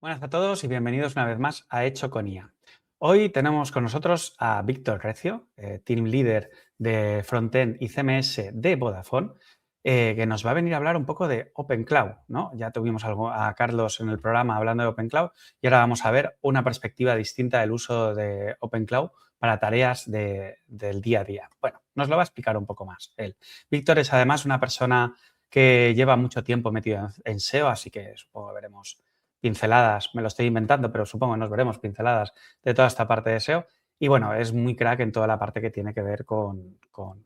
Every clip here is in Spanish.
Buenas a todos y bienvenidos una vez más a Hecho con IA. Hoy tenemos con nosotros a Víctor Recio, Team Leader de Frontend y CMS de Vodafone, que nos va a venir a hablar un poco de Open Cloud, ¿no? Ya tuvimos a Carlos en el programa hablando de Open Cloud y ahora vamos a ver una perspectiva distinta del uso de Open Cloud para tareas del día a día. Bueno, nos lo va a explicar un poco más él. Víctor es además una persona que lleva mucho tiempo metido en SEO, así que supongo que veremos pinceladas, me lo estoy inventando, pero supongo que nos veremos pinceladas de toda esta parte de SEO. Y bueno, es muy crack en toda la parte que tiene que ver con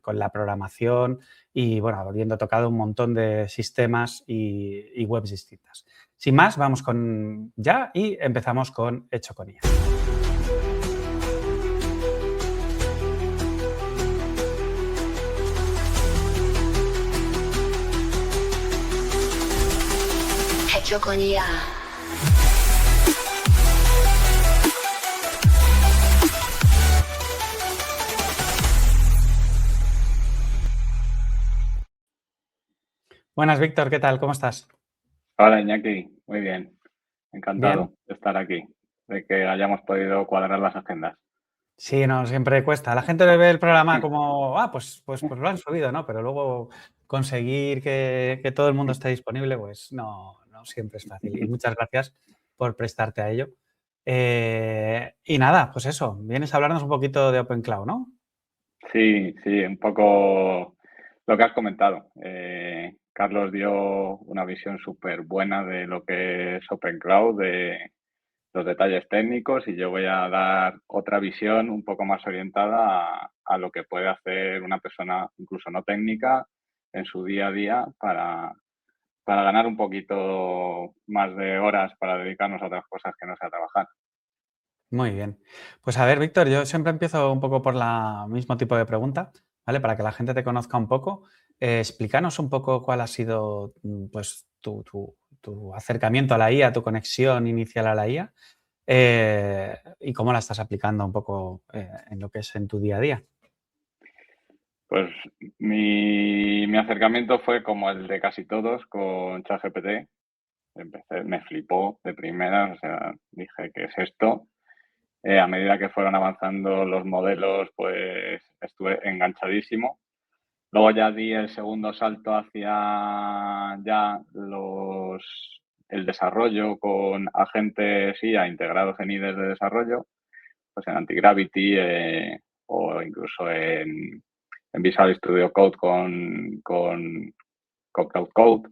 la programación y bueno, habiendo tocado un montón de sistemas y webs distintas. Sin más, vamos con ya y empezamos con Hecho con IA. Hecho con IA. Buenas, Víctor, ¿qué tal? ¿Cómo estás? Hola Iñaki, muy bien, Bien. encantado de estar aquí, de que hayamos podido cuadrar las agendas. Sí, no, siempre cuesta. La gente ve el programa como, pues lo han subido, ¿no? Pero luego conseguir que todo el mundo esté disponible, pues no siempre es fácil. Y muchas gracias por prestarte a ello. Y nada, pues eso, vienes a hablarnos un poquito de Open Cloud, ¿no? Sí, un poco lo que has comentado. Carlos dio una visión súper buena de lo que es Open Cloud, de los detalles técnicos, y yo voy a dar otra visión un poco más orientada a lo que puede hacer una persona, incluso no técnica, en su día a día para ganar un poquito más de horas para dedicarnos a otras cosas que no sea trabajar. Muy bien. Pues a ver, Víctor, yo siempre empiezo un poco por la mismo tipo de pregunta, ¿vale? Para que la gente te conozca un poco. Explícanos un poco cuál ha sido, pues, tu acercamiento a la IA, tu conexión inicial a la IA, y cómo la estás aplicando un poco en lo que es en tu día a día. Pues mi acercamiento fue como el de casi todos con ChatGPT. Me flipó de primeras, o sea, dije, ¿qué es esto? A medida que fueron avanzando los modelos, pues estuve enganchadísimo. Luego ya di el segundo salto hacia ya el desarrollo con agentes IA integrados en IDEs de desarrollo, pues en Antigravity o incluso en Visual Studio Code con Cloud Code.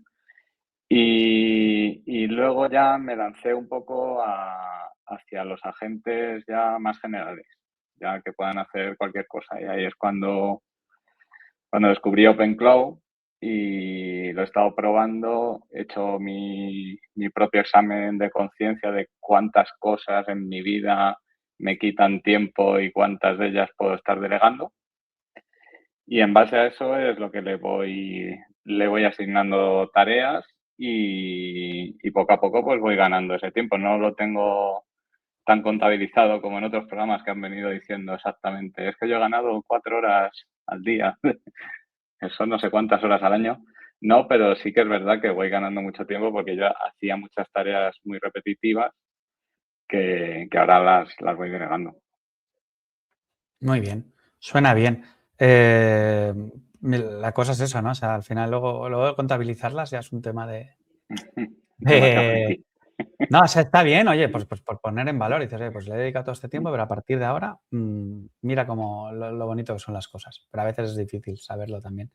Y luego ya me lancé un poco hacia los agentes ya más generales, ya que puedan hacer cualquier cosa. Y ahí es cuando descubrí Open Cloud y lo he estado probando. He hecho mi propio examen de conciencia de cuántas cosas en mi vida me quitan tiempo y cuántas de ellas puedo estar delegando. Y en base a eso es lo que le voy asignando tareas y poco a poco pues voy ganando ese tiempo. No lo tengo tan contabilizado como en otros programas que han venido diciendo exactamente, es que yo he ganado 4 horas al día, son no sé cuántas horas al año. No, pero sí que es verdad que voy ganando mucho tiempo porque yo hacía muchas tareas muy repetitivas que ahora las voy delegando. Muy bien, suena bien. La cosa es eso, ¿no? O sea, al final luego contabilizarlas ya es un tema de, Demasiado de- friki. No, o sea, está bien, oye, pues por poner en valor. Y dices, oye, pues le he dedicado todo este tiempo, pero a partir de ahora, mira cómo lo bonito que son las cosas. Pero a veces es difícil saberlo también.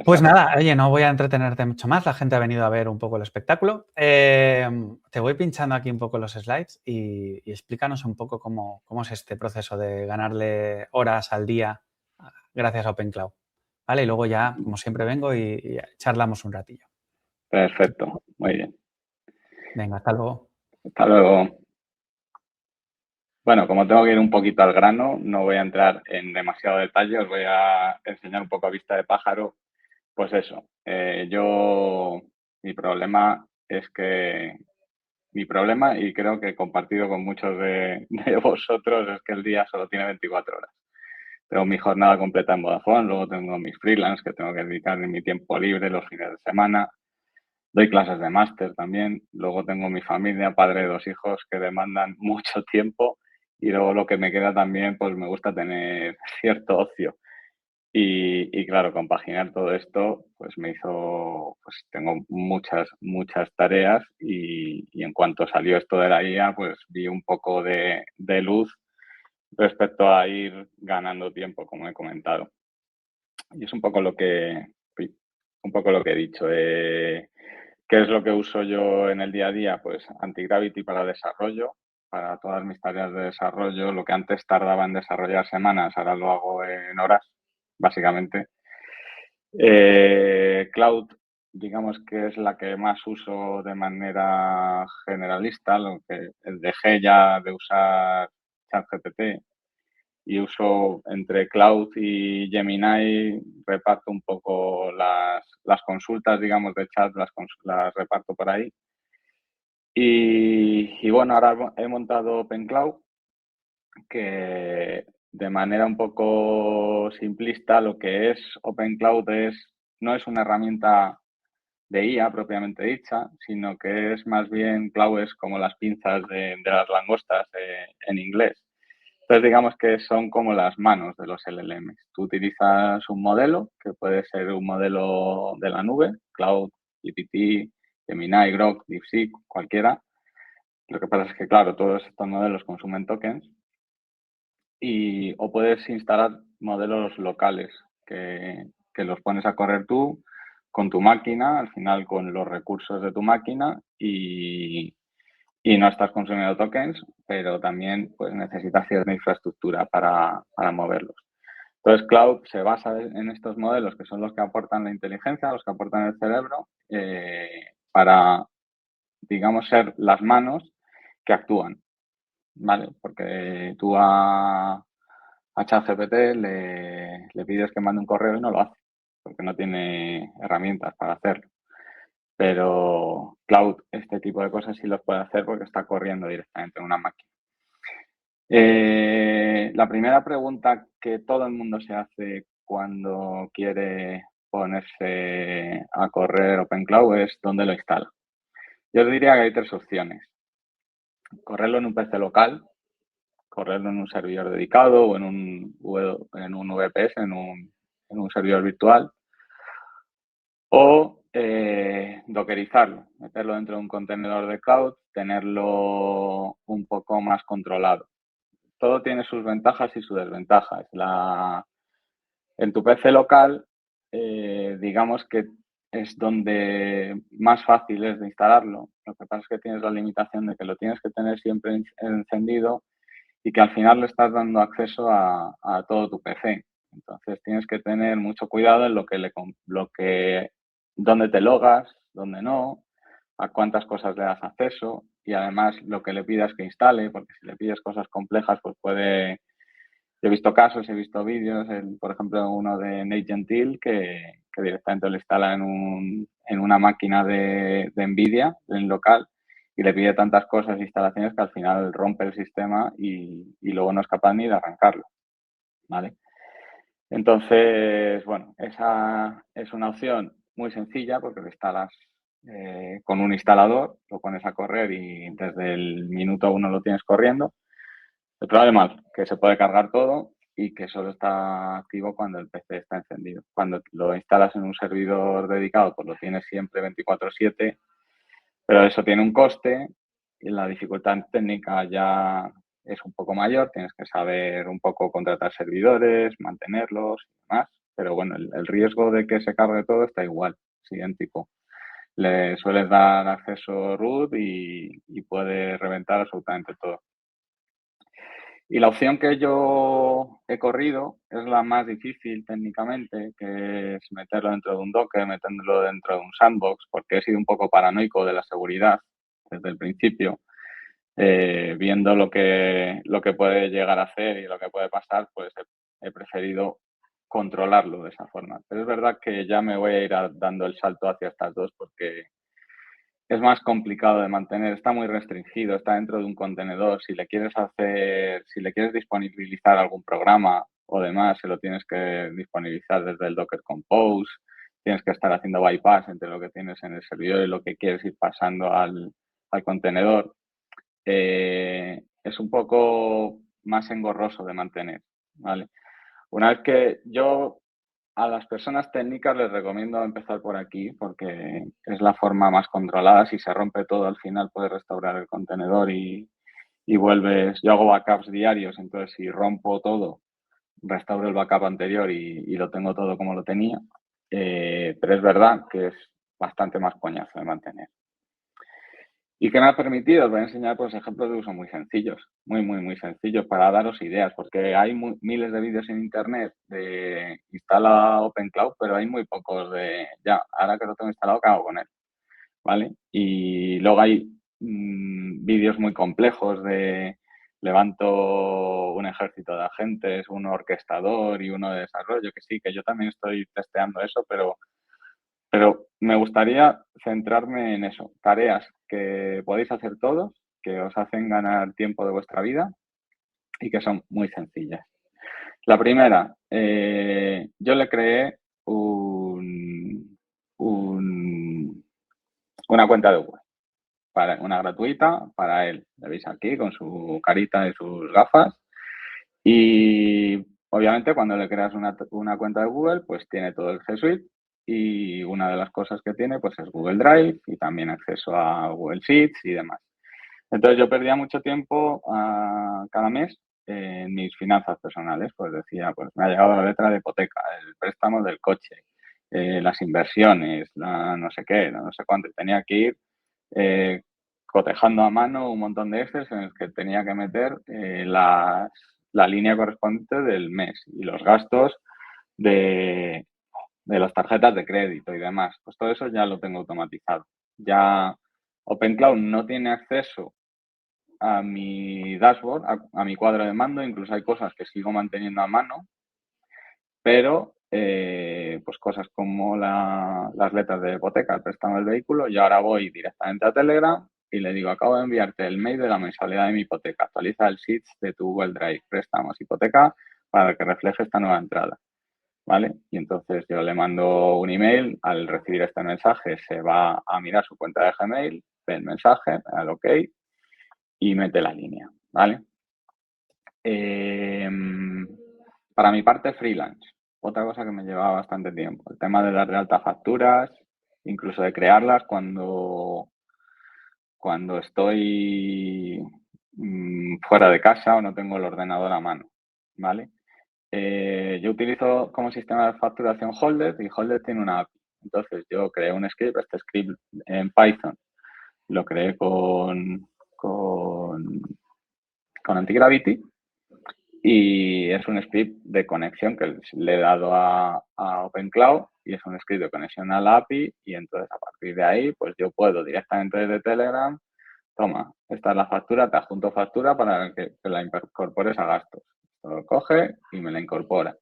Pues Exacto. nada, oye, no voy a entretenerte mucho más. La gente ha venido a ver un poco el espectáculo. Te voy pinchando aquí un poco los slides y explícanos un poco cómo es este proceso de ganarle horas al día gracias a Open Cloud. ¿Vale? Y luego ya, como siempre, vengo y charlamos un ratillo. Perfecto, muy bien. Venga, hasta luego. Hasta luego. Bueno, como tengo que ir un poquito al grano, no voy a entrar en demasiado detalle, os voy a enseñar un poco a vista de pájaro. Pues eso, mi problema es que, y creo que compartido con muchos de vosotros, es que el día solo tiene 24 horas. Tengo mi jornada completa en Vodafone, luego tengo mis freelance que tengo que dedicar en mi tiempo libre los fines de semana. Doy clases de máster también. Luego tengo mi familia, padre de 2 hijos que demandan mucho tiempo y luego lo que me queda también, pues me gusta tener cierto ocio. Y claro, compaginar todo esto, pues me hizo, pues tengo muchas tareas y en cuanto salió esto de la IA, pues vi un poco de luz respecto a ir ganando tiempo, como he comentado. Y es un poco lo que, uy, un poco lo que he dicho. ¿Qué es lo que uso yo en el día a día? Pues Antigravity para desarrollo, para todas mis tareas de desarrollo. Lo que antes tardaba en desarrollar semanas, ahora lo hago en horas, básicamente. Cloud, digamos que es la que más uso de manera generalista, lo que dejé ya de usar ChatGPT y uso entre Cloud y Gemini, reparto un poco las consultas, digamos, de chat, las reparto por ahí. Y bueno, ahora he montado OpenCloud, que de manera un poco simplista lo que es OpenCloud no es una herramienta de IA propiamente dicha, sino que es más bien Cloud es como las pinzas de las langostas en inglés. Entonces, digamos que son como las manos de los LLMs. Tú utilizas un modelo, que puede ser un modelo de la nube, Cloud, GPT, Gemini, Grok, DeepSeek, cualquiera. Lo que pasa es que, claro, todos estos modelos consumen tokens o puedes instalar modelos locales que los pones a correr tú con tu máquina, al final con los recursos de tu máquina y no estás consumiendo tokens, pero también pues, necesitas cierta infraestructura para moverlos. Entonces, Cloud se basa en estos modelos que son los que aportan la inteligencia, los que aportan el cerebro, para, digamos, ser las manos que actúan, ¿vale? Porque tú a ChatGPT le pides que mande un correo y no lo hace, porque no tiene herramientas para hacerlo. Pero Cloud, este tipo de cosas sí los puede hacer porque está corriendo directamente en una máquina. La primera pregunta que todo el mundo se hace cuando quiere ponerse a correr OpenCloud es ¿dónde lo instala? Yo os diría que hay 3 opciones. Correrlo en un PC local, correrlo en un servidor dedicado o en un VPS, en un servidor virtual, o dockerizarlo, meterlo dentro de un contenedor de cloud, tenerlo un poco más controlado. Todo tiene sus ventajas y sus desventajas. En tu PC local, digamos que es donde más fácil es de instalarlo. Lo que pasa es que tienes la limitación de que lo tienes que tener siempre encendido y que al final le estás dando acceso a todo tu PC. Entonces tienes que tener mucho cuidado en dónde te logas, dónde no, a cuántas cosas le das acceso y además lo que le pidas que instale, porque si le pides cosas complejas, pues puede... Yo he visto casos, he visto vídeos, por ejemplo, uno de Nate Gentil que directamente lo instala en una máquina de NVIDIA, en local, y le pide tantas cosas e instalaciones que al final rompe el sistema y luego no es capaz ni de arrancarlo, ¿vale? Entonces, bueno, esa es una opción muy sencilla porque lo instalas con un instalador, lo pones a correr y desde el minuto 1 lo tienes corriendo. El problema es que se puede cargar todo y que solo está activo cuando el PC está encendido. Cuando lo instalas en un servidor dedicado, pues lo tienes siempre 24/7, pero eso tiene un coste y la dificultad técnica ya es un poco mayor. Tienes que saber un poco contratar servidores, mantenerlos y demás. Pero bueno, el riesgo de que se cargue todo está igual, es idéntico. Le sueles dar acceso root y puede reventar absolutamente todo. Y la opción que yo he corrido es la más difícil técnicamente, que es meterlo dentro de un Docker, meterlo dentro de un sandbox, porque he sido un poco paranoico de la seguridad desde el principio. Viendo lo que puede llegar a hacer y lo que puede pasar, pues he preferido controlarlo de esa forma. Pero es verdad que ya me voy a ir dando el salto hacia estas dos porque es más complicado de mantener, está muy restringido, está dentro de un contenedor. Si le quieres disponibilizar algún programa o demás, se lo tienes que disponibilizar desde el Docker Compose, tienes que estar haciendo bypass entre lo que tienes en el servidor y lo que quieres ir pasando al contenedor, es un poco más engorroso de mantener, ¿vale? Una vez que yo a las personas técnicas les recomiendo empezar por aquí porque es la forma más controlada. Si se rompe todo, al final puedes restaurar el contenedor y vuelves. Yo hago backups diarios, entonces si rompo todo, restauro el backup anterior y lo tengo todo como lo tenía. Pero es verdad que es bastante más coñazo de mantener. ¿Y qué me ha permitido? Os voy a enseñar pues, ejemplos de uso muy sencillos, muy sencillos para daros ideas, porque hay miles de vídeos en internet de instala OpenCloud, pero hay muy pocos de ya, ahora que lo tengo instalado, ¿qué hago con él? ¿Vale? Y luego hay vídeos muy complejos de levanto un ejército de agentes, un orquestador y uno de desarrollo, que sí, que yo también estoy testeando eso, pero me gustaría centrarme en eso, tareas que podéis hacer todos, que os hacen ganar tiempo de vuestra vida y que son muy sencillas. La primera, yo le creé una cuenta de Google, una gratuita para él. Le veis aquí con su carita y sus gafas. Y obviamente cuando le creas una cuenta de Google, pues tiene todo el G Suite y una de las cosas que tiene pues es Google Drive y también acceso a Google Sheets y demás. Entonces yo perdía mucho tiempo cada mes en mis finanzas personales, pues decía, pues me ha llegado la letra de hipoteca, el préstamo del coche, las inversiones, no sé qué, no sé cuánto. Tenía que ir cotejando a mano un montón de Excel en los que tenía que meter la línea correspondiente del mes y los gastos de las tarjetas de crédito y demás. Pues todo eso ya lo tengo automatizado. Ya OpenCloud no tiene acceso a mi dashboard, a mi cuadro de mando, incluso hay cosas que sigo manteniendo a mano, pero pues cosas como las letras de hipoteca, el préstamo del vehículo, yo ahora voy directamente a Telegram y le digo, acabo de enviarte el mail de la mensualidad de mi hipoteca, actualiza el sheet de tu Google Drive, préstamos, hipoteca, para que refleje esta nueva entrada, ¿vale? Y entonces yo le mando un email, al recibir este mensaje se va a mirar su cuenta de Gmail, ve el mensaje, al OK y mete la línea, ¿vale? Para mi parte freelance, otra cosa que me llevaba bastante tiempo, el tema de dar de alta facturas, incluso de crearlas cuando estoy fuera de casa o no tengo el ordenador a mano, ¿vale? Yo utilizo como sistema de facturación Holded y Holded tiene una API. Entonces yo creé un script, este script en Python lo creé con Antigravity y es un script de conexión que le he dado a OpenCloud y es un script de conexión a la API y entonces a partir de ahí pues yo puedo directamente desde Telegram, toma, esta es la factura, te adjunto factura para que la incorpores a gastos. Lo coge y me la incorpora.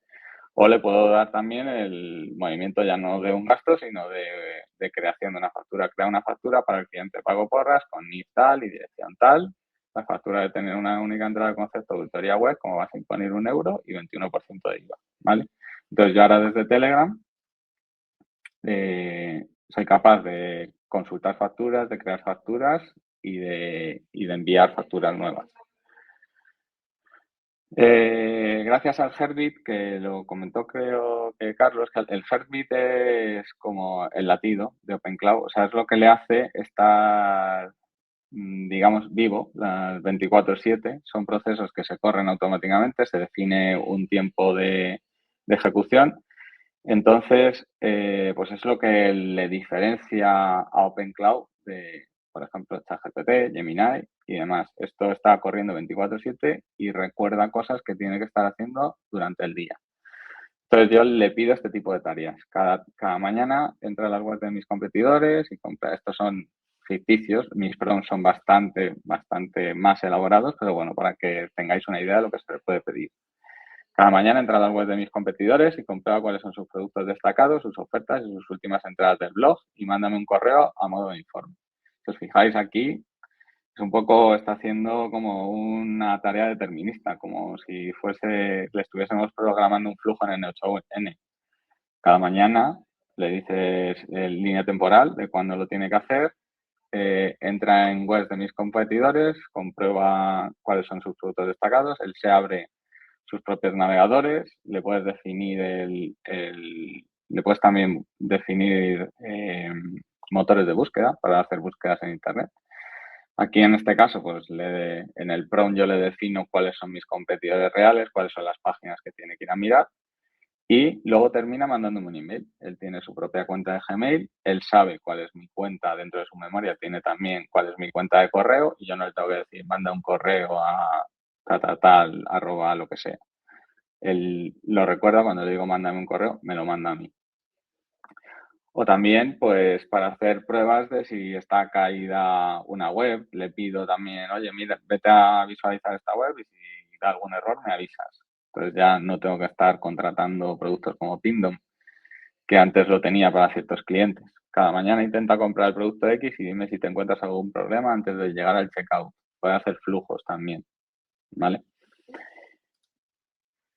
O le puedo dar también el movimiento ya no de un gasto, sino de creación de una factura. Crea una factura para el cliente pago porras con NIF tal y dirección tal. La factura de tener una única entrada de concepto de auditoría web, como vas a imponer 1 euro y 21% de IVA, ¿vale? Entonces yo ahora desde Telegram soy capaz de consultar facturas, de crear facturas y de enviar facturas nuevas. Gracias al Heartbeat, que lo comentó creo que Carlos, que el Heartbeat es como el latido de OpenCloud, o sea, es lo que le hace estar, digamos, vivo las 24/7. Son procesos que se corren automáticamente, se define un tiempo de ejecución. Entonces, pues es lo que le diferencia a OpenCloud de, por ejemplo, ChatGPT, Gemini y demás. Esto está corriendo 24/7 y recuerda cosas que tiene que estar haciendo durante el día. Entonces, yo le pido este tipo de tareas. Cada mañana entra a las webs de mis competidores y compra. Estos son ficticios. Mis prompts son bastante más elaborados, pero bueno, para que tengáis una idea de lo que se les puede pedir. Cada mañana entra a las webs de mis competidores y comprueba cuáles son sus productos destacados, sus ofertas y sus últimas entradas del blog y mándame un correo a modo de informe. Si os fijáis aquí, es un poco, está haciendo como una tarea determinista, como si le estuviésemos programando un flujo en N8N. Cada mañana le dices línea temporal de cuándo lo tiene que hacer, entra en webs de mis competidores, comprueba cuáles son sus productos destacados, él se abre sus propios navegadores, le puedes definir le puedes también definir motores de búsqueda para hacer búsquedas en Internet. Aquí en este caso, pues en el prompt yo le defino cuáles son mis competidores reales, cuáles son las páginas que tiene que ir a mirar y luego termina mandándome un email. Él tiene su propia cuenta de Gmail, él sabe cuál es mi cuenta dentro de su memoria, tiene también cuál es mi cuenta de correo y yo no le tengo que decir manda un correo a tal, arroba lo que sea. Él lo recuerda cuando le digo mándame un correo, me lo manda a mí. O también, pues, para hacer pruebas de si está caída una web, le pido también, oye, mira, vete a visualizar esta web y si da algún error me avisas. Entonces ya no tengo que estar contratando productos como Pingdom, que antes lo tenía para ciertos clientes. Cada mañana intenta comprar el producto X y dime si te encuentras algún problema antes de llegar al checkout. Puede hacer flujos también, ¿vale?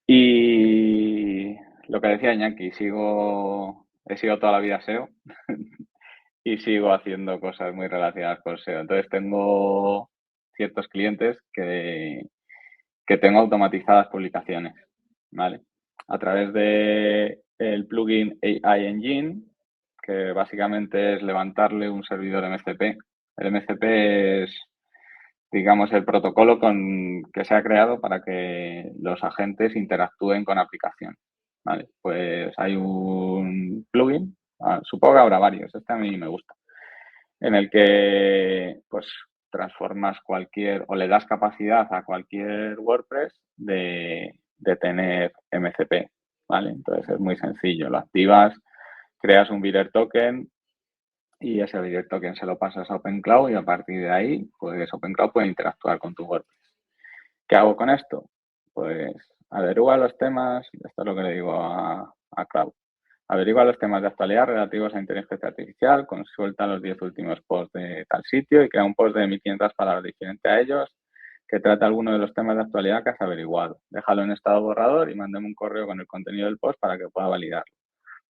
Y lo que decía Iñaki, he sido toda la vida SEO y sigo haciendo cosas muy relacionadas con SEO. Entonces tengo ciertos clientes que tengo automatizadas publicaciones, ¿vale? A través de el plugin AI Engine, que básicamente es levantarle un servidor MCP. El MCP es, digamos, el protocolo que se ha creado para que los agentes interactúen con aplicación. Vale, pues hay un plugin, supongo que habrá varios, este a mí me gusta, en el que pues transformas o le das capacidad a cualquier WordPress de tener MCP, ¿vale? Entonces es muy sencillo, lo activas, creas un bidder token y ese bidder token se lo pasas a OpenCloud y a partir de ahí, pues OpenCloud puede interactuar con tu WordPress. ¿Qué hago con esto? Pues averigua los temas, esto es lo que le digo a Cloud. Averigua los temas de actualidad relativos a inteligencia artificial, consulta los 10 últimos posts de tal sitio y crea un post de 1500 palabras diferente a ellos que trata alguno de los temas de actualidad que has averiguado. Déjalo en estado borrador y mándame un correo con el contenido del post para que pueda validarlo,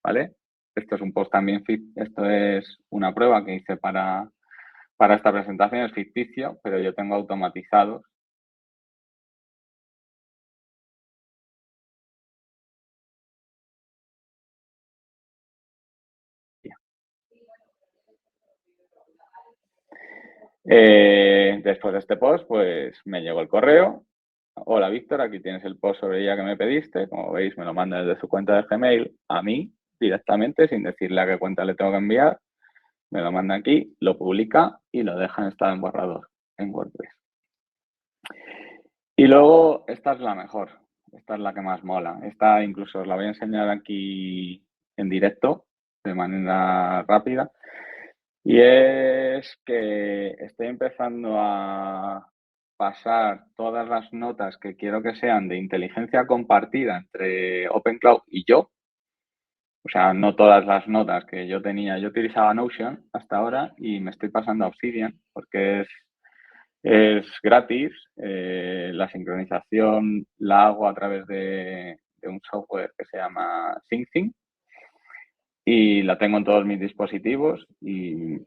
¿vale? Esto es un post también, esto es una prueba que hice para esta presentación, es ficticio, pero yo tengo automatizados después de este post, pues me llegó el correo. Hola, Víctor, aquí tienes el post sobre ella que me pediste. Como veis, me lo manda desde su cuenta de Gmail a mí directamente, sin decirle a qué cuenta le tengo que enviar. Me lo manda aquí, lo publica y lo deja en estado en borrador en WordPress. Y luego, esta es la mejor. Esta es la que más mola. Esta incluso os la voy a enseñar aquí en directo, de manera rápida. Y es que estoy empezando a pasar todas las notas que quiero que sean de inteligencia compartida entre OpenCloud y yo. O sea, no todas las notas que yo tenía. Yo utilizaba Notion hasta ahora y me estoy pasando a Obsidian porque es gratis. La sincronización la hago a través de un software que se llama SyncThing y la tengo en todos mis dispositivos y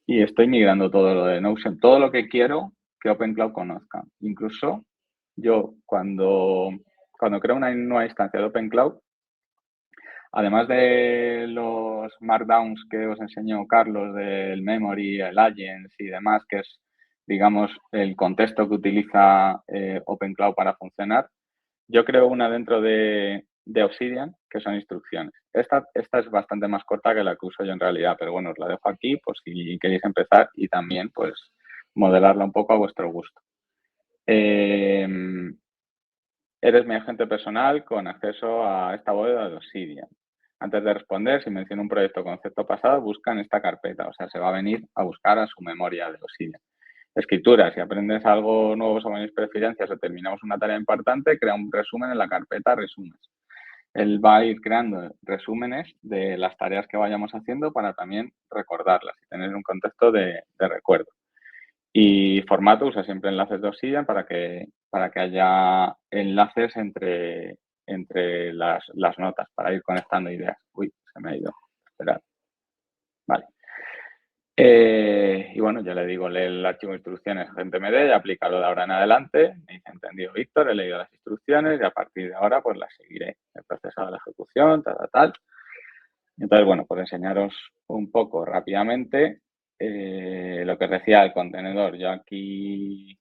estoy migrando todo lo de Notion, todo lo que quiero que OpenCloud conozca. Incluso yo cuando creo una nueva instancia de OpenCloud, además de los markdowns que os enseñó Carlos del memory, el agents y demás, que es, digamos, el contexto que utiliza OpenCloud para funcionar, yo creo una dentro de Obsidian, que son instrucciones. Esta es bastante más corta que la que uso yo en realidad, pero bueno, os la dejo aquí por si queréis empezar y también pues modelarla un poco a vuestro gusto. Eres mi agente personal con acceso a esta bóveda de Obsidian. Antes de responder, si menciono un proyecto o concepto pasado, busca en esta carpeta, o sea, se va a venir a buscar a su memoria de Obsidian. Escritura, si aprendes algo nuevo sobre mis preferencias o terminamos una tarea importante, crea un resumen en la carpeta resúmenes. Él va a ir creando resúmenes de las tareas que vayamos haciendo para también recordarlas y tener un contexto de recuerdo. Y formato, usa siempre enlaces de Obsidian para que haya enlaces entre las notas, para ir conectando ideas. Uy, se me ha ido. Esperad. Vale. Y bueno, ya le digo, lee el archivo de instrucciones GentMD y aplícalo de ahora en adelante. Me dice, entendido, Víctor, he leído las instrucciones y a partir de ahora pues las seguiré. He procesado la ejecución, tal. Entonces, bueno, pues enseñaros un poco rápidamente lo que os decía el contenedor. Yo aquí,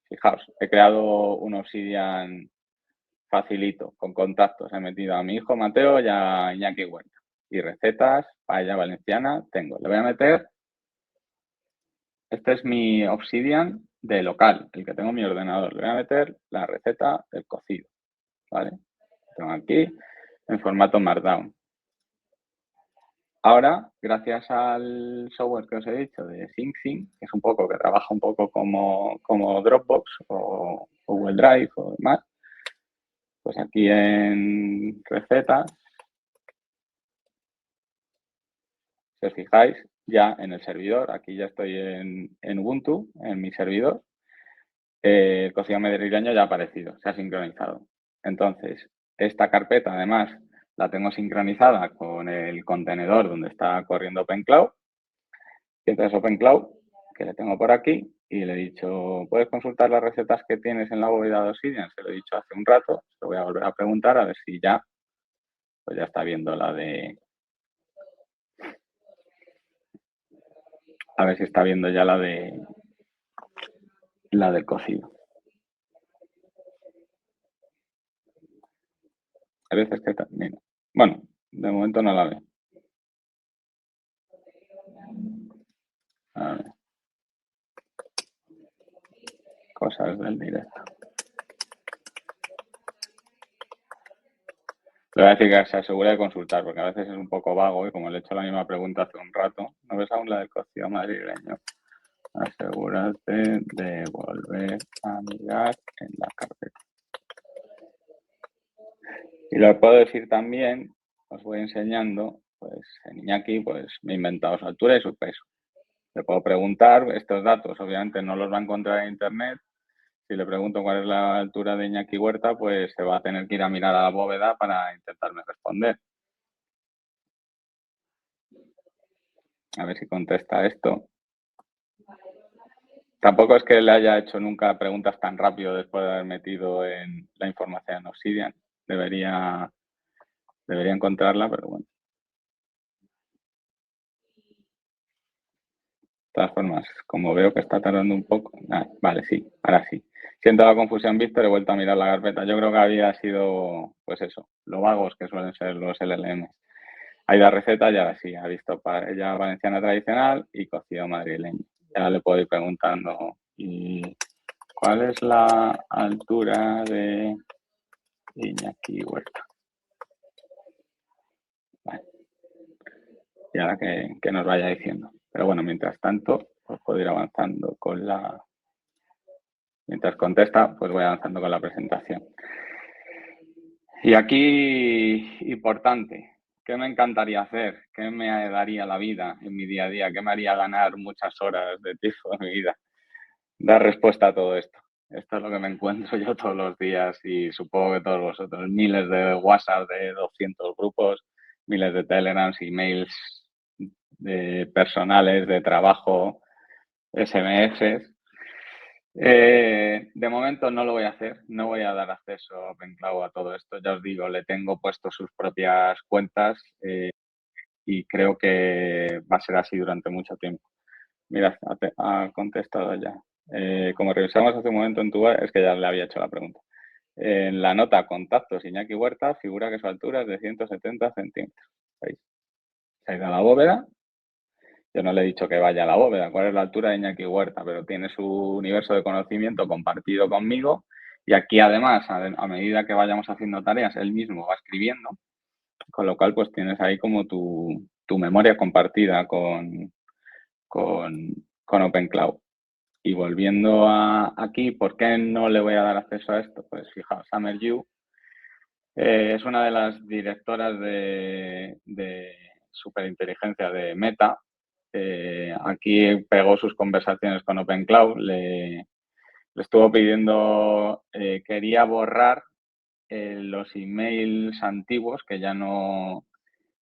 fijaos, he creado un Obsidian facilito, con contactos. He metido a mi hijo Mateo y a Iñaki Huerta. Y recetas, paella valenciana, tengo. Le voy a meter, este es mi Obsidian de local, el que tengo en mi ordenador. Le voy a meter la receta del cocido, ¿vale? Tengo aquí en formato Markdown. Ahora, gracias al software que os he dicho de SyncSync, que es un poco, que trabaja un poco como Dropbox o Google Drive o demás, pues aquí en recetas, si os fijáis, ya en el servidor, aquí ya estoy en Ubuntu, en mi servidor, el cocido madrileño ya ha aparecido, se ha sincronizado. Entonces, esta carpeta además la tengo sincronizada con el contenedor donde está corriendo OpenCloud. Y entonces OpenCloud, que le tengo por aquí, y le he dicho, ¿puedes consultar las recetas que tienes en la bóveda de Obsidian? Se lo he dicho hace un rato, se lo voy a volver a preguntar a ver si ya, pues ya está viendo la de... A ver si está viendo ya la del cocido. A veces que también... Bueno, de momento no la veo. A ver. Cosas del directo. Le voy a decir que se asegure de consultar, porque a veces es un poco vago y como le he hecho la misma pregunta hace un rato, ¿no ves aún la del cocido madrileño? Asegúrate de volver a mirar en la carpeta. Y lo que puedo decir también, os voy enseñando, pues en Iñaki pues me he inventado su altura y su peso. Le puedo preguntar, estos datos obviamente no los va a encontrar en internet. Si le pregunto cuál es la altura de Iñaki Huerta, pues se va a tener que ir a mirar a la bóveda para intentarme responder. A ver si contesta esto. Tampoco es que le haya hecho nunca preguntas tan rápido después de haber metido en la información en Obsidian. Debería encontrarla, pero bueno. De todas formas, como veo que está tardando un poco... vale, sí, ahora sí. Siento la confusión, Víctor, he vuelto a mirar la carpeta. Yo creo que había sido, pues eso, lo vagos que suelen ser los LLMs. Hay la receta y ahora sí, ha visto paella valenciana tradicional y cocido madrileño. Ya le puedo ir preguntando, ¿y cuál es la altura de Iñaki Huerta? Vale. Y ahora que nos vaya diciendo. Pero bueno, mientras tanto, pues puedo ir avanzando con la... Mientras contesta, pues voy avanzando con la presentación. Y aquí, importante, ¿qué me encantaría hacer? ¿Qué me daría la vida en mi día a día? ¿Qué me haría ganar muchas horas de tiempo de mi vida? Dar respuesta a todo esto. Esto es lo que me encuentro yo todos los días y supongo que todos vosotros. Miles de WhatsApp de 200 grupos, miles de Telegrams, emails de personales, de trabajo, SMS. De momento no lo voy a hacer, no voy a dar acceso a OpenCloud a todo esto. Ya os digo, le tengo puesto sus propias cuentas y creo que va a ser así durante mucho tiempo. Mirad, ha contestado ya. Como revisamos hace un momento en tu web, es que ya le había hecho la pregunta. En la nota contactos Iñaki Huerta figura que su altura es de 170 centímetros. ¿Veis? Se ha ido a la bóveda. Yo no le he dicho que vaya a la bóveda, cuál es la altura de Iñaki Huerta, pero tiene su universo de conocimiento compartido conmigo y aquí además, a medida que vayamos haciendo tareas, él mismo va escribiendo, con lo cual pues tienes ahí como tu memoria compartida con OpenCloud. Y volviendo aquí, ¿por qué no le voy a dar acceso a esto? Pues fijaos, Summer Yu es una de las directoras de superinteligencia de Meta. Aquí pegó sus conversaciones con OpenCloud, le estuvo pidiendo, quería borrar los emails antiguos que ya no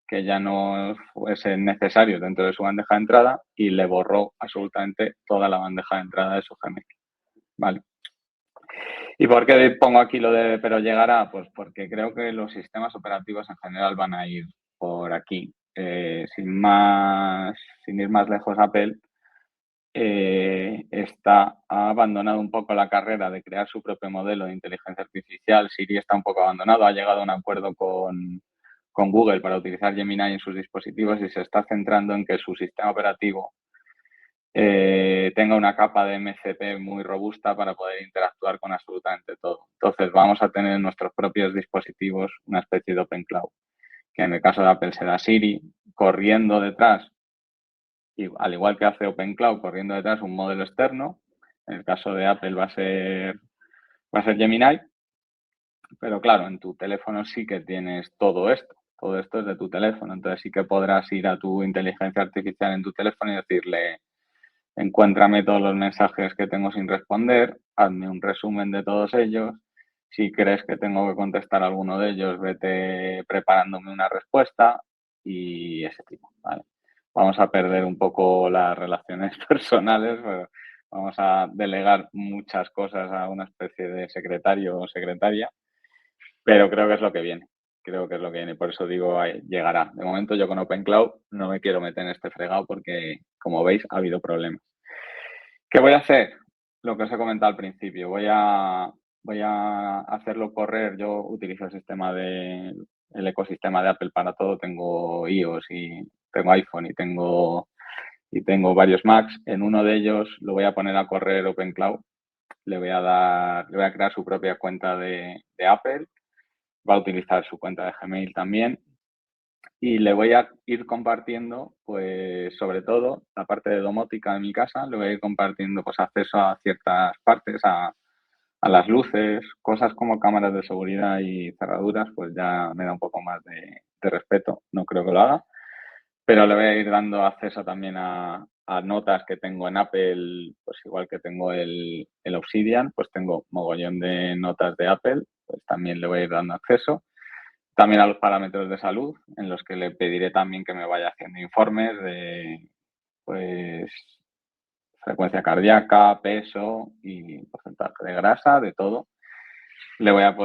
que ya no fuese necesario dentro de su bandeja de entrada y le borró absolutamente toda la bandeja de entrada de su Gmail. ¿Vale? ¿Y por qué pongo aquí lo de pero llegará? Pues porque creo que los sistemas operativos en general van a ir por aquí. Sin ir más lejos, Apple ha abandonado un poco la carrera de crear su propio modelo de inteligencia artificial. Siri está un poco abandonado, ha llegado a un acuerdo con Google para utilizar Gemini en sus dispositivos y se está centrando en que su sistema operativo tenga una capa de MCP muy robusta para poder interactuar con absolutamente todo. Entonces vamos a tener en nuestros propios dispositivos una especie de Open Cloud, que en el caso de Apple será Siri, corriendo detrás, y al igual que hace Open Cloud, corriendo detrás un modelo externo. En el caso de Apple va a ser Gemini, pero claro, en tu teléfono sí que tienes todo esto. Todo esto es de tu teléfono, entonces sí que podrás ir a tu inteligencia artificial en tu teléfono y decirle: encuéntrame todos los mensajes que tengo sin responder, hazme un resumen de todos ellos. Si crees que tengo que contestar alguno de ellos, vete preparándome una respuesta y ese tipo, ¿vale? Vamos a perder un poco las relaciones personales, pero vamos a delegar muchas cosas a una especie de secretario o secretaria, pero creo que es lo que viene. Creo que es lo que viene, por eso digo, llegará. De momento yo con Open Cloud no me quiero meter en este fregado porque, como veis, ha habido problemas. ¿Qué voy a hacer? Lo que os he comentado al principio. Voy a hacerlo correr. Yo utilizo el ecosistema de Apple para todo. Tengo iOS y tengo iPhone y tengo varios Macs. En uno de ellos lo voy a poner a correr Open Cloud. Le voy a crear su propia cuenta de Apple. Va a utilizar su cuenta de Gmail también. Y le voy a ir compartiendo, pues sobre todo, la parte de domótica de mi casa, le voy a ir compartiendo pues acceso a ciertas partes, a las luces, cosas como cámaras de seguridad y cerraduras, pues ya me da un poco más de respeto, no creo que lo haga, pero le voy a ir dando acceso también a notas que tengo en Apple, pues igual que tengo el Obsidian, pues tengo mogollón de notas de Apple, pues también le voy a ir dando acceso. También a los parámetros de salud, en los que le pediré también que me vaya haciendo informes de, pues, frecuencia cardíaca, peso y porcentaje de grasa, de todo. Le voy a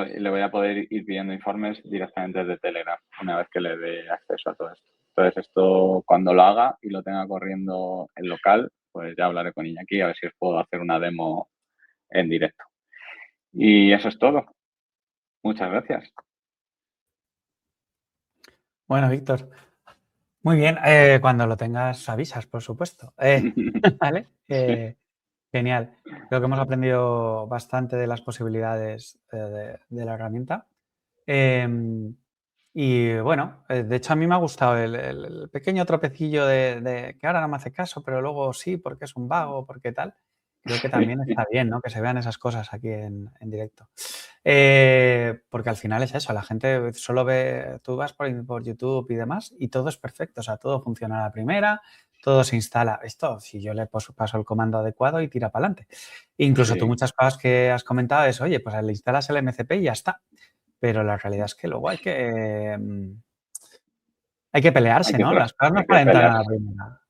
poder ir pidiendo informes directamente desde Telegram, una vez que le dé acceso a todo esto. Entonces, esto cuando lo haga y lo tenga corriendo en local, pues ya hablaré con Iñaki a ver si os puedo hacer una demo en directo. Y eso es todo. Muchas gracias. Bueno, Víctor, muy bien. Cuando lo tengas, avisas, por supuesto. ¿Vale? Genial. Creo que hemos aprendido bastante de las posibilidades de la herramienta. Y bueno, de hecho a mí me ha gustado el pequeño tropecillo de que ahora no me hace caso, pero luego sí, porque es un vago, porque tal. Creo que también está bien, ¿no? Que se vean esas cosas aquí en directo. Porque al final es eso, la gente solo ve, tú vas por YouTube y demás y todo es perfecto, o sea, todo funciona a la primera, todo se instala. Esto, si yo le paso el comando adecuado y tira para adelante. Incluso tú Sí. muchas cosas que has comentado es, oye, pues le instalas el MCP y ya está. Pero la realidad es que luego hay que pelearse, ¿no? Las cosas no Hay que salen tan a la pelearse. primera,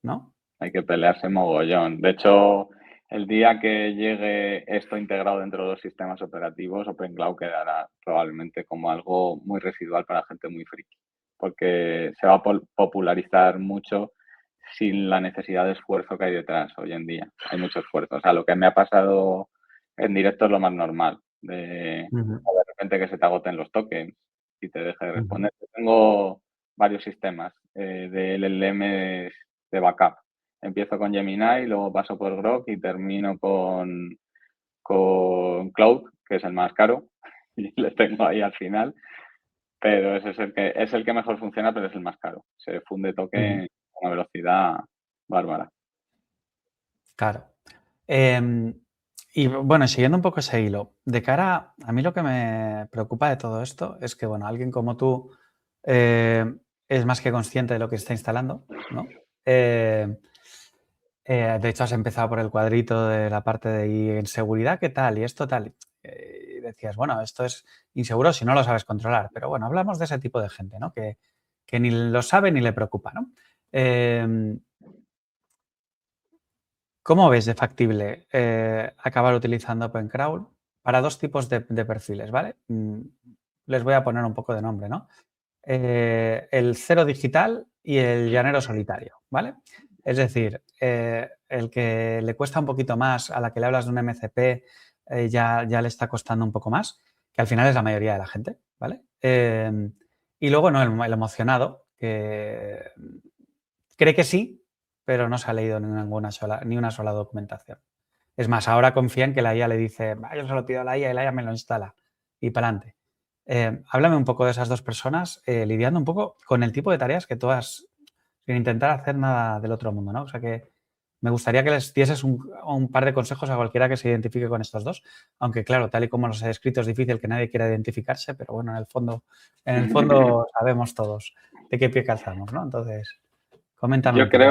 ¿no? Hay que pelearse mogollón. De hecho, el día que llegue esto integrado dentro de los sistemas operativos, Open Cloud quedará probablemente como algo muy residual para gente muy friki, porque se va a popularizar mucho sin la necesidad de esfuerzo que hay detrás hoy en día. Hay mucho esfuerzo. O sea, lo que me ha pasado en directo es lo más normal, de repente que se te agoten los tokens y te deje de responder. Yo tengo varios sistemas de LLMs de backup. Empiezo con Gemini, luego paso por Grok y termino con Cloud, que es el más caro, y le tengo ahí al final, pero ese es el que mejor funciona, pero es el más caro. Se funde token con una velocidad bárbara. Claro. Y bueno, siguiendo un poco ese hilo, de cara a mí lo que me preocupa de todo esto es que, bueno, alguien como tú es más que consciente de lo que está instalando, ¿no? De hecho, has empezado por el cuadrito de la parte de ¿y en seguridad qué tal? Y esto tal. Y decías, bueno, esto es inseguro si no lo sabes controlar. Pero bueno, hablamos de ese tipo de gente, ¿no? Que que ni lo sabe ni le preocupa, ¿no? ¿Cómo ves de factible acabar utilizando OpenCrawl para dos tipos de perfiles, ¿vale? Les voy a poner un poco de nombre, ¿no? El cero digital y el llanero solitario, ¿vale? Es decir, el que le cuesta un poquito más, a la que le hablas de un MCP, ya le está costando un poco más, que al final es la mayoría de la gente, ¿vale? Y luego no, el emocionado, que cree que sí, pero no se ha leído ni una sola documentación. Es más, ahora confía en que la IA le dice, yo se lo pido a la IA y la IA me lo instala y para adelante. Háblame un poco de esas dos personas, lidiando un poco con el tipo de tareas que tú has, sin intentar hacer nada del otro mundo, ¿no? O sea que me gustaría que les dieses un par de consejos a cualquiera que se identifique con estos dos, aunque claro, tal y como los he descrito es difícil que nadie quiera identificarse, pero bueno, en el fondo sabemos todos de qué pie calzamos, ¿no? Entonces, coméntame Yo un poco.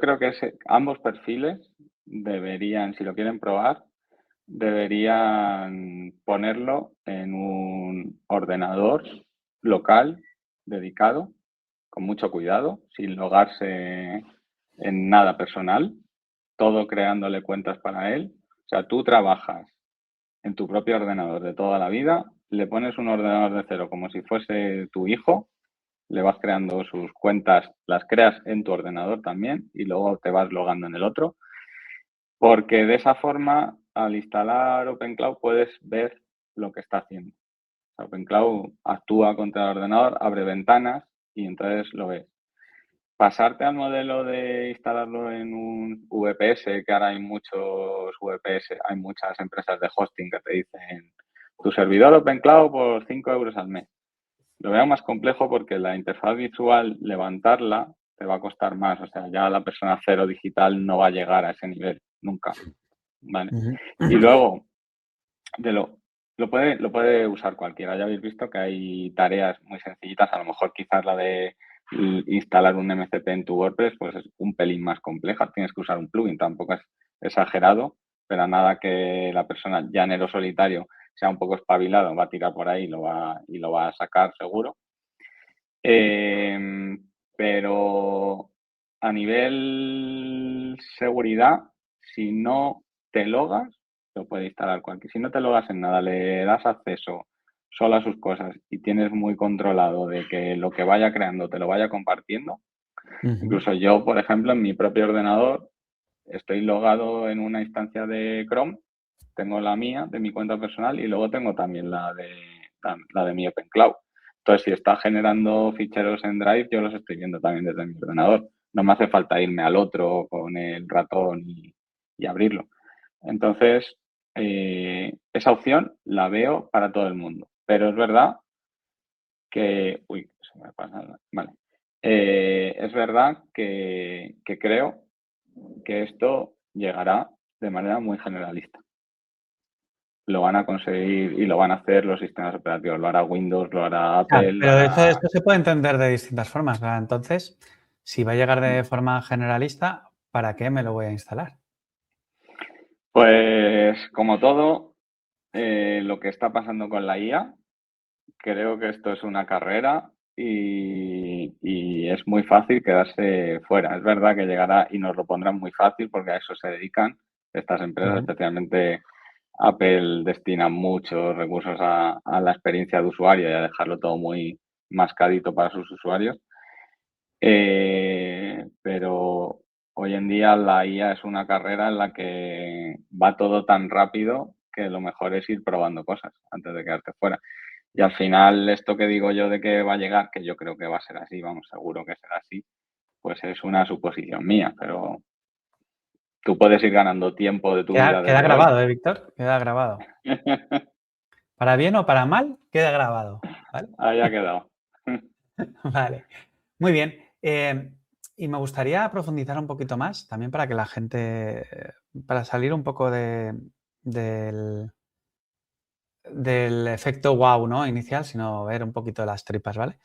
creo que ambos perfiles deberían, si lo quieren probar, deberían ponerlo en un ordenador local dedicado, con mucho cuidado, sin logarse en nada personal, todo creándole cuentas para él. O sea, tú trabajas en tu propio ordenador de toda la vida, le pones un ordenador de cero como si fuese tu hijo, le vas creando sus cuentas, las creas en tu ordenador también y luego te vas logando en el otro, porque de esa forma, al instalar OpenCloud, puedes ver lo que está haciendo. O sea, OpenCloud actúa contra el ordenador, abre ventanas y entonces lo ves. Pasarte al modelo de instalarlo en un VPS, que ahora hay muchos VPS, hay muchas empresas de hosting que te dicen tu servidor OpenCloud por 5 euros al mes. Lo veo más complejo porque la interfaz visual, levantarla, te va a costar más. O sea, ya la persona cero digital no va a llegar a ese nivel nunca. ¿Vale? Y luego, lo puede usar cualquiera. Ya habéis visto que hay tareas muy sencillitas. A lo mejor quizás la de instalar un MCP en tu WordPress pues es un pelín más compleja. Tienes que usar un plugin. Tampoco es exagerado, pero nada que la persona llanero solitario sea un poco espabilado, va a tirar por ahí y lo va a sacar seguro. Pero a nivel seguridad, si no te logas, lo puede instalar cualquiera. Si no te logas en nada, le das acceso solo a sus cosas y tienes muy controlado de que lo que vaya creando te lo vaya compartiendo. Incluso yo, por ejemplo, en mi propio ordenador, estoy logado en una instancia de Chrome, tengo la mía de mi cuenta personal y luego tengo también la de mi OpenCloud. Entonces, si está generando ficheros en Drive, yo los estoy viendo también desde mi ordenador. No me hace falta irme al otro con el ratón y abrirlo. Entonces, esa opción la veo para todo el mundo. Pero es verdad que... Uy, se me pasa. Vale. Es verdad que creo que esto llegará de manera muy generalista. Lo van a conseguir y lo van a hacer los sistemas operativos. Lo hará Windows, lo hará Claro, Apple, lo pero hará... esto se puede entender de distintas formas, ¿verdad? Entonces, si va a llegar de forma generalista, ¿para qué me lo voy a instalar? Pues como todo, lo que está pasando con la IA, creo que esto es una carrera y es muy fácil quedarse fuera. Es verdad que llegará y nos lo pondrán muy fácil porque a eso se dedican estas empresas, especialmente Apple destina muchos recursos a la experiencia de usuario y a dejarlo todo muy mascadito para sus usuarios. Pero hoy en día la IA es una carrera en la que va todo tan rápido que lo mejor es ir probando cosas antes de quedarte fuera. Y al final, esto que digo yo de que va a llegar, que yo creo que va a ser así, vamos, seguro que será así, pues es una suposición mía, pero tú puedes ir ganando tiempo de tu vida Queda desde hoy. grabado, ¿eh, Víctor? Queda grabado. Para bien o para mal, queda grabado, ¿vale? Ahí ha quedado. Vale, muy bien. Y me gustaría profundizar un poquito más, también para que la gente, para salir un poco del efecto wow, ¿no? Inicial, sino ver un poquito las tripas, ¿vale?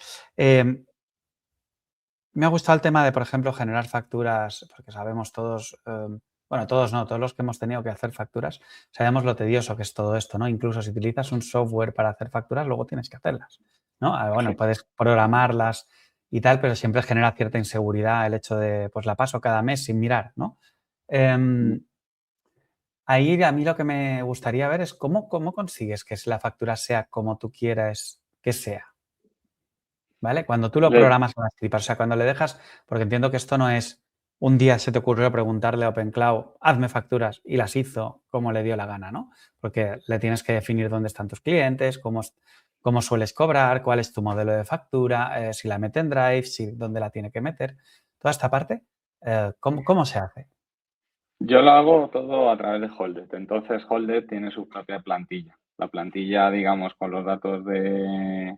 Me ha gustado el tema de, por ejemplo, generar facturas, porque sabemos todos, bueno, todos no, todos los que hemos tenido que hacer facturas, sabemos lo tedioso que es todo esto, ¿no? Incluso si utilizas un software para hacer facturas, luego tienes que hacerlas. ¿no? Bueno, Sí. puedes programarlas y tal, pero siempre genera cierta inseguridad el hecho de, pues la paso cada mes sin mirar, ¿no? Em, Ahí a mí lo que me gustaría ver es cómo consigues que la factura sea como tú quieras que sea, ¿vale? Cuando tú lo Yo, programas en la script, o sea, cuando le dejas, porque entiendo que esto no es un día se te ocurrió preguntarle a OpenCloud, hazme facturas y las hizo como le dio la gana, ¿no? Porque le tienes que definir dónde están tus clientes, cómo sueles cobrar, cuál es tu modelo de factura, si la mete en Drive, si dónde la tiene que meter. Toda esta parte, ¿cómo se hace? yo lo hago todo a través de Holded. Entonces, Holded tiene su propia plantilla. La plantilla, digamos, con los datos de...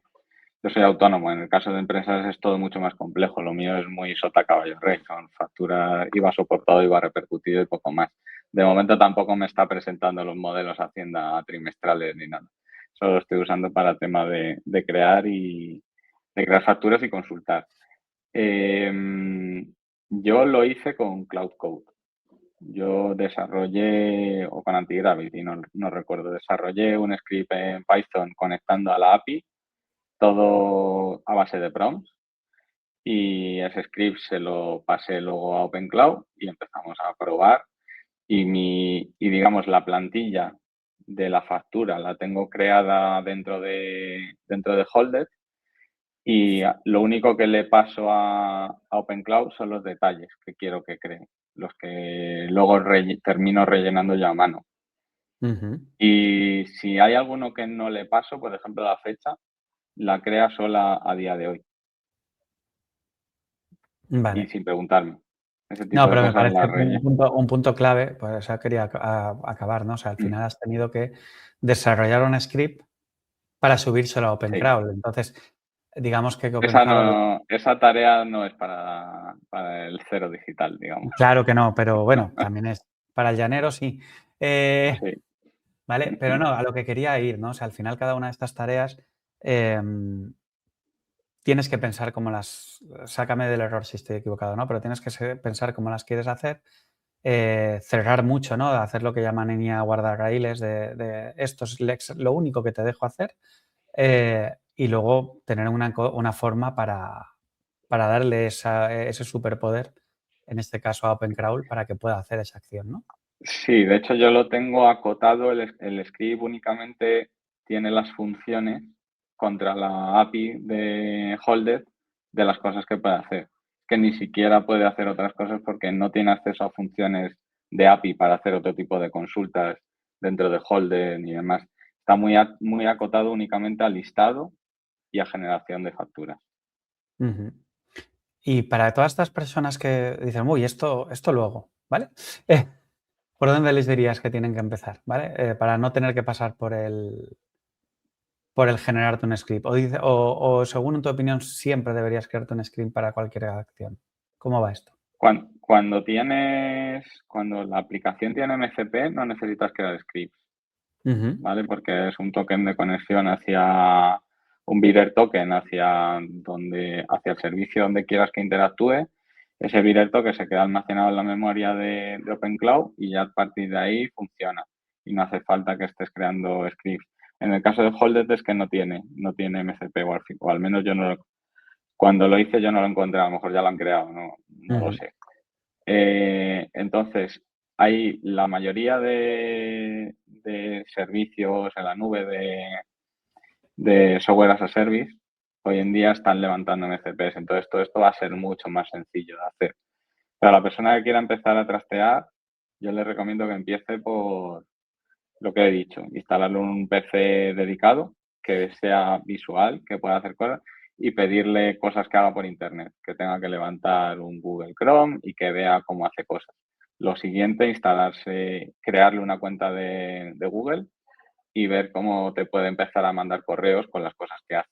Yo soy autónomo. En el caso de empresas es todo mucho más complejo. Lo mío es muy sota caballo rey. Son facturas, IVA soportado, IVA repercutido y poco más. De momento tampoco me está presentando los modelos Hacienda trimestrales ni nada. Solo lo estoy usando para el tema de crear y de crear facturas y consultar. Yo lo hice con Cloud Code. Yo desarrollé, o con Antigravity, no recuerdo, desarrollé un script en Python conectando a la API, todo a base de prompts, y ese script se lo pasé luego a OpenCloud y empezamos a probar. Y digamos, la plantilla de la factura la tengo creada dentro de Holded y lo único que le paso a OpenCloud son los detalles que quiero que cree, los que luego termino rellenando yo a mano. Ujú. Y si hay alguno que no le paso, por ejemplo, la fecha, la crea sola a día de hoy y Vale. sin preguntarme. Ese No, tipo de pero me cosas parece las un relleno. punto, un punto clave, pues eso quería acabar, ¿no? O sea, al Mm, final has tenido que desarrollar un script para subírselo a sí. OpenCloud. Entonces, digamos que Esa, OpenCloud, no, esa tarea no es para el cero digital, digamos. claro que no, pero bueno, también es para el llanero, sí. Eh, Sí. ¿Vale? Pero no, a lo que quería ir, ¿no? O sea, al final cada una de estas tareas tienes que pensar cómo sácame del error si estoy equivocado, ¿no? Pero tienes que pensar cómo las quieres hacer, cerrar mucho, ¿no? Hacer lo que llaman en IA guardarraíles de esto es lo único que te dejo hacer, y luego tener una forma para darle ese superpoder, en este caso a OpenCrawl, para que pueda hacer esa acción, ¿no? Sí, de hecho yo lo tengo acotado, el script únicamente tiene las funciones contra la API de Holded de las cosas que puede hacer. Que ni siquiera puede hacer otras cosas porque no tiene acceso a funciones de API para hacer otro tipo de consultas dentro de Holded y demás. Está muy acotado únicamente al listado y a generación de facturas. Ujú. Y para todas estas personas que dicen, uy, esto luego, ¿vale? ¿Por dónde les dirías que tienen que empezar, ¿vale? Para no tener que pasar por el generarte un script. O según tu opinión, siempre deberías crearte un script para cualquier acción. ¿Cómo va esto? Cuando la aplicación tiene MCP, no necesitas crear scripts. Ujú, ¿Vale? Porque es un token de conexión hacia un bidder token hacia el servicio donde quieras que interactúe. Ese bidder token se queda almacenado en la memoria de OpenCloud y ya a partir de ahí funciona y no hace falta que estés creando scripts. En el caso de Holded es que no tiene MCP o al menos cuando lo hice yo no lo encontré, a lo mejor ya lo han creado, no lo ujú, sé. Entonces, hay la mayoría de servicios en la nube de software as a service, hoy en día están levantando MCPs, entonces todo esto va a ser mucho más sencillo de hacer. Para la persona que quiera empezar a trastear, yo les recomiendo que empiece por lo que he dicho, instalarle un PC dedicado, que sea visual, que pueda hacer cosas, y pedirle cosas que haga por internet, que tenga que levantar un Google Chrome y que vea cómo hace cosas. Lo siguiente, crearle una cuenta de Google y ver cómo te puede empezar a mandar correos con las cosas que hace.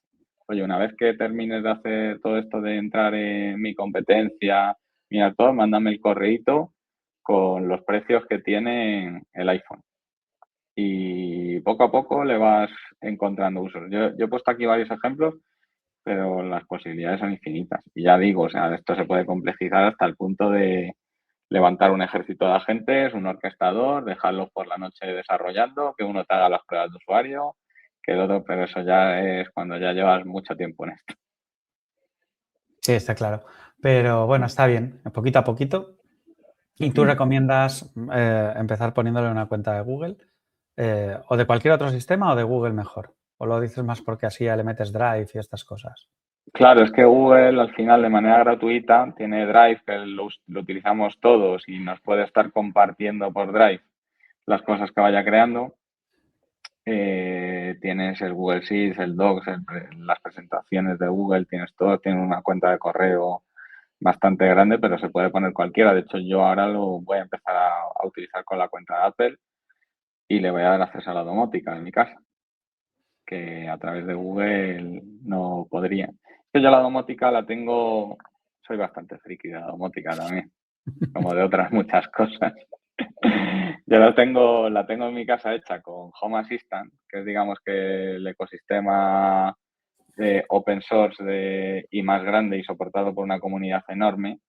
Oye, una vez que termines de hacer todo esto de entrar en mi competencia, mira todo, mándame el correíto con los precios que tiene el iPhone y poco a poco le vas encontrando usos. Yo he puesto aquí varios ejemplos, pero las posibilidades son infinitas. Y ya digo, o sea, esto se puede complejizar hasta el punto de levantar un ejército de agentes, un orquestador, dejarlos por la noche desarrollando, que uno te haga las pruebas de usuario, que el otro, pero eso ya es cuando ya llevas mucho tiempo en esto. Sí, está claro. Pero bueno, está bien, poquito a poquito. ¿Y tú recomiendas empezar poniéndole una cuenta de Google o de cualquier otro sistema o de Google mejor? ¿O lo dices más porque así ya le metes Drive y estas cosas? Claro, es que Google al final de manera gratuita tiene Drive que lo utilizamos todos y nos puede estar compartiendo por Drive las cosas que vaya creando. Tienes el Google Sheets, el Docs, las presentaciones de Google, tienes todo, tiene una cuenta de correo bastante grande, pero se puede poner cualquiera. De hecho, yo ahora lo voy a empezar a utilizar con la cuenta de Apple y le voy a dar acceso a la domótica en mi casa, que a través de Google no podría. Es que yo la domótica la tengo, soy bastante friki de la domótica también, como de otras muchas cosas. Yo la tengo en mi casa hecha con Home Assistant, que es digamos que el ecosistema de open source y más grande y soportado por una comunidad enorme,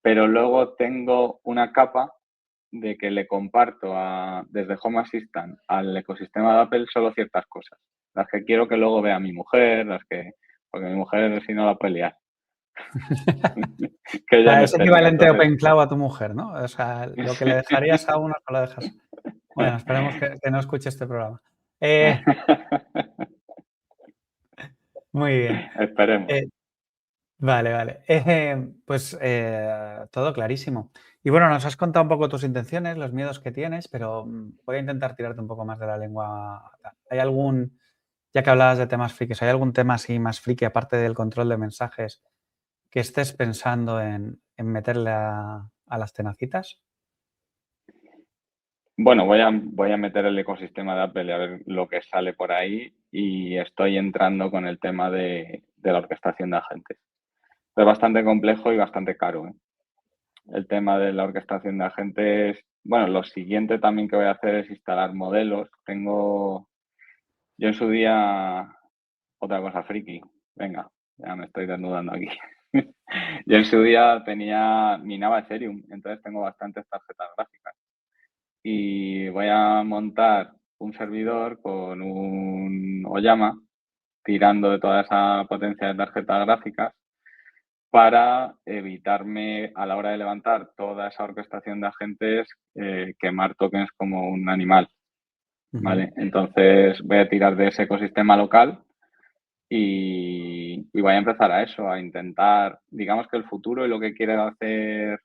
pero luego tengo una capa de que le comparto desde Home Assistant al ecosistema de Apple solo ciertas cosas, las que quiero que luego vea mi mujer, porque mi mujer si no la puede liar. Que ella no Es es técnica, equivalente a entonces... OpenCloud a tu mujer, ¿no? O sea, lo que le dejarías a uno no lo dejas. Bueno, esperemos que no escuche este programa. Muy bien. Esperemos. Vale, vale. Pues todo clarísimo. Y bueno, nos has contado un poco tus intenciones, los miedos que tienes, pero voy a intentar tirarte un poco más de la lengua. ¿Hay algún, ya que hablabas de temas frikis, hay algún tema así más friki, aparte del control de mensajes, que estés pensando en meterle a las tenacitas? Bueno, voy a meter el ecosistema de Apple y a ver lo que sale por ahí y estoy entrando con el tema de la orquestación de agentes. Es bastante complejo y bastante caro, ¿eh? El tema de la orquestación de agentes, bueno, lo siguiente también que voy a hacer es instalar modelos. Yo en su día, otra cosa friki, venga, ya me estoy desnudando aquí. Yo en su día minaba Ethereum, entonces tengo bastantes tarjetas gráficas. Y voy a montar un servidor con un Oyama tirando de toda esa potencia de tarjetas gráficas para evitarme a la hora de levantar toda esa orquestación de agentes quemar tokens como un animal, ¿vale? Entonces voy a tirar de ese ecosistema local y voy a empezar a eso, a intentar, digamos que el futuro y lo que quiere hacer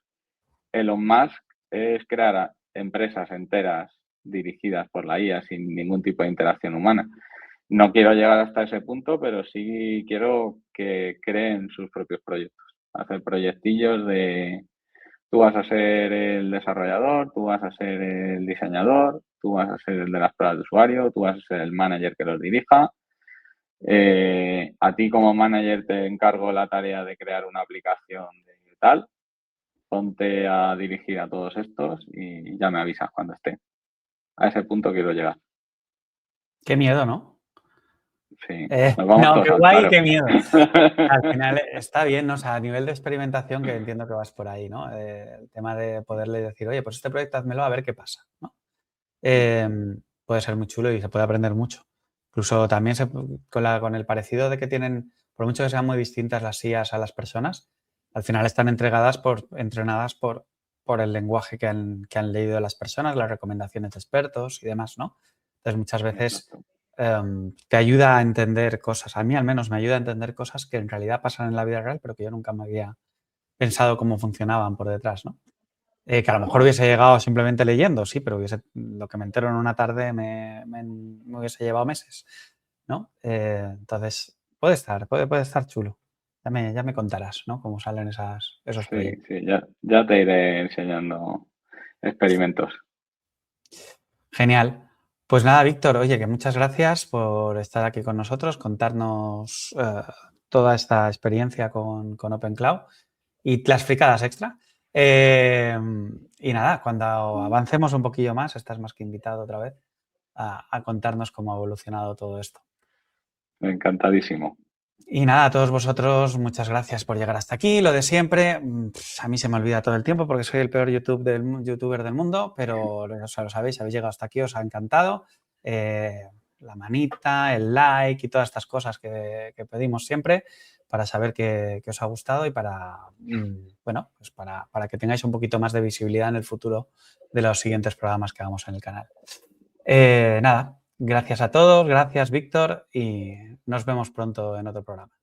Elon Musk es crear empresas enteras dirigidas por la IA sin ningún tipo de interacción humana. No quiero llegar hasta ese punto, pero sí quiero que creen sus propios proyectos. Hacer proyectillos de tú vas a ser el desarrollador, tú vas a ser el diseñador, tú vas a ser el de las pruebas de usuario, tú vas a ser el manager que los dirija. A ti como manager te encargo la tarea de crear una aplicación de tal. Ponte a dirigir a todos estos y ya me avisas cuando esté. A ese punto quiero llegar. Qué miedo, ¿no? Sí, nos vamos No, todos qué al guay, paro. qué miedo. Al final está bien, ¿no? O sea, a nivel de experimentación, que entiendo que vas por ahí, ¿no? El tema de poderle decir, oye, pues este proyecto házmelo a ver qué pasa, ¿no? Puede ser muy chulo y se puede aprender mucho. Incluso también con el parecido de que tienen, por mucho que sean muy distintas las IAs a las personas, al final están entrenadas por el lenguaje que han leído de las personas, las recomendaciones de expertos y demás, ¿no? Entonces, muchas veces Exacto. te ayuda a entender cosas. A mí al menos me ayuda a entender cosas que en realidad pasan en la vida real, pero que yo nunca me había pensado cómo funcionaban por detrás, ¿no? Que a lo mejor hubiese llegado simplemente leyendo, sí, pero lo que me entero en una tarde me hubiese llevado meses, ¿no? Entonces, puede estar chulo. Ya me contarás, ¿no? Cómo salen esos Sí, proyectos. sí, ya te iré enseñando experimentos. Genial. Pues nada, Víctor, oye, que muchas gracias por estar aquí con nosotros, contarnos toda esta experiencia con OpenCloud y las fricadas extra. Y nada, cuando avancemos un poquillo más, estás más que invitado otra vez a contarnos cómo ha evolucionado todo esto. Encantadísimo. Y nada, a todos vosotros, muchas gracias por llegar hasta aquí. Lo de siempre, a mí se me olvida todo el tiempo porque soy el peor youtuber del mundo, pero o sea, lo sabéis, habéis llegado hasta aquí, os ha encantado. la manita, el like y todas estas cosas que pedimos siempre para saber que os ha gustado y para, bueno, pues para que tengáis un poquito más de visibilidad en el futuro de los siguientes programas que hagamos en el canal. Nada, gracias a todos, gracias Víctor y nos vemos pronto en otro programa.